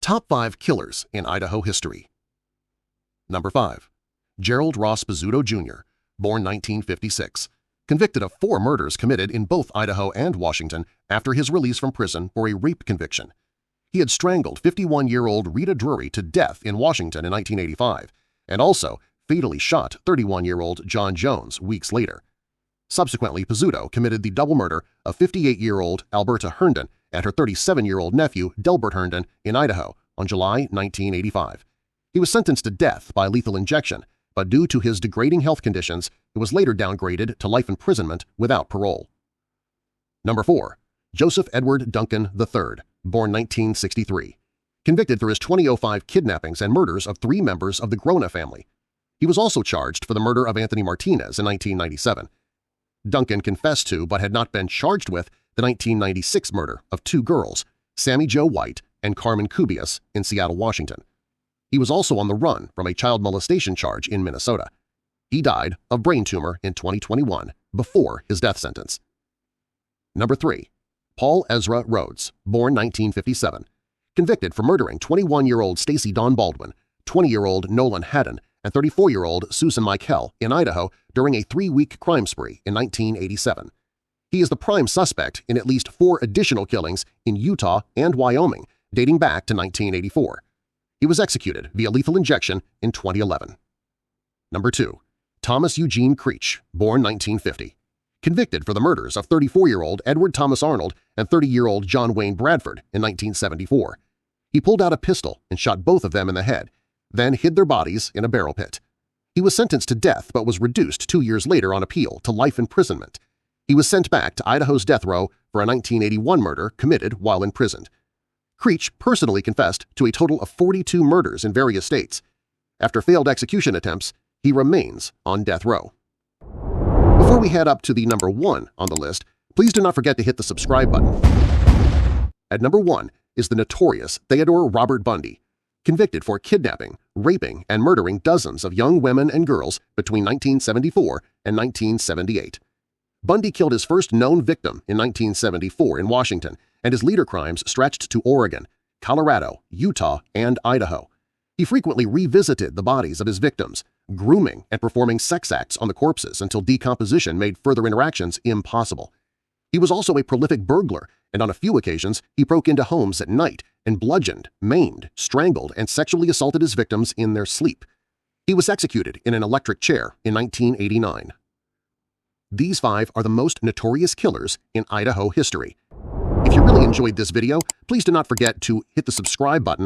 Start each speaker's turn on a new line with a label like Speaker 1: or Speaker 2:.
Speaker 1: Top 5 Killers in Idaho History. Number 5. Gerald Ross Pizzuto, Jr., born 1956, convicted of 4 murders committed in both Idaho and Washington after his release from prison for a rape conviction. He had strangled 51-year-old Rita Drury to death in Washington in 1985 and also fatally shot 31-year-old John Jones weeks later. Subsequently, Pizzuto committed the double murder of 58-year-old Alberta Herndon and her 37-year-old nephew Delbert Herndon in Idaho on July 1985. He was sentenced to death by lethal injection, but due to his degrading health conditions, it was later downgraded to life imprisonment without parole. Number 4. Joseph Edward Duncan III, born 1963, convicted for his 2005 kidnappings and murders of 3 members of the Grona family. He was also charged for the murder of Anthony Martinez in 1997. Duncan confessed to but had not been charged with the 1996 murder of 2 girls, Sammy Jo White and Carmen Cubias, in Seattle, Washington. He was also on the run from a child molestation charge in Minnesota. He died of brain tumor in 2021 before his death sentence. Number 3. Paul Ezra Rhodes, born 1957, convicted for murdering 21-year-old Stacy Dawn Baldwin, 20-year-old Nolan Haddon, and 34-year-old Susan Michael in Idaho during a 3-week crime spree in 1987. He is the prime suspect in at least 4 additional killings in Utah and Wyoming dating back to 1984. He was executed via lethal injection in 2011. Number 2. Thomas Eugene Creech, born 1950, convicted for the murders of 34-year-old Edward Thomas Arnold and 30-year-old John Wayne Bradford in 1974. He pulled out a pistol and shot both of them in the head, then hid their bodies in a barrel pit. He was sentenced to death but was reduced 2 years later on appeal to life imprisonment. He was sent back to Idaho's death row for a 1981 murder committed while imprisoned. Creech personally confessed to a total of 42 murders in various states. After failed execution attempts, he remains on death row. Before we head up to the number 1 on the list, please do not forget to hit the subscribe button. At number 1 is the notorious Theodore Robert Bundy, convicted for kidnapping, raping, and murdering dozens of young women and girls between 1974 and 1978. Bundy killed his first known victim in 1974 in Washington, and his later crimes stretched to Oregon, Colorado, Utah, and Idaho. He frequently revisited the bodies of his victims, grooming and performing sex acts on the corpses until decomposition made further interactions impossible. He was also a prolific burglar, and on a few occasions he broke into homes at night and bludgeoned, maimed, strangled, and sexually assaulted his victims in their sleep. He was executed in an electric chair in 1989. These 5 are the most notorious killers in Idaho history. If you really enjoyed this video, please do not forget to hit the subscribe button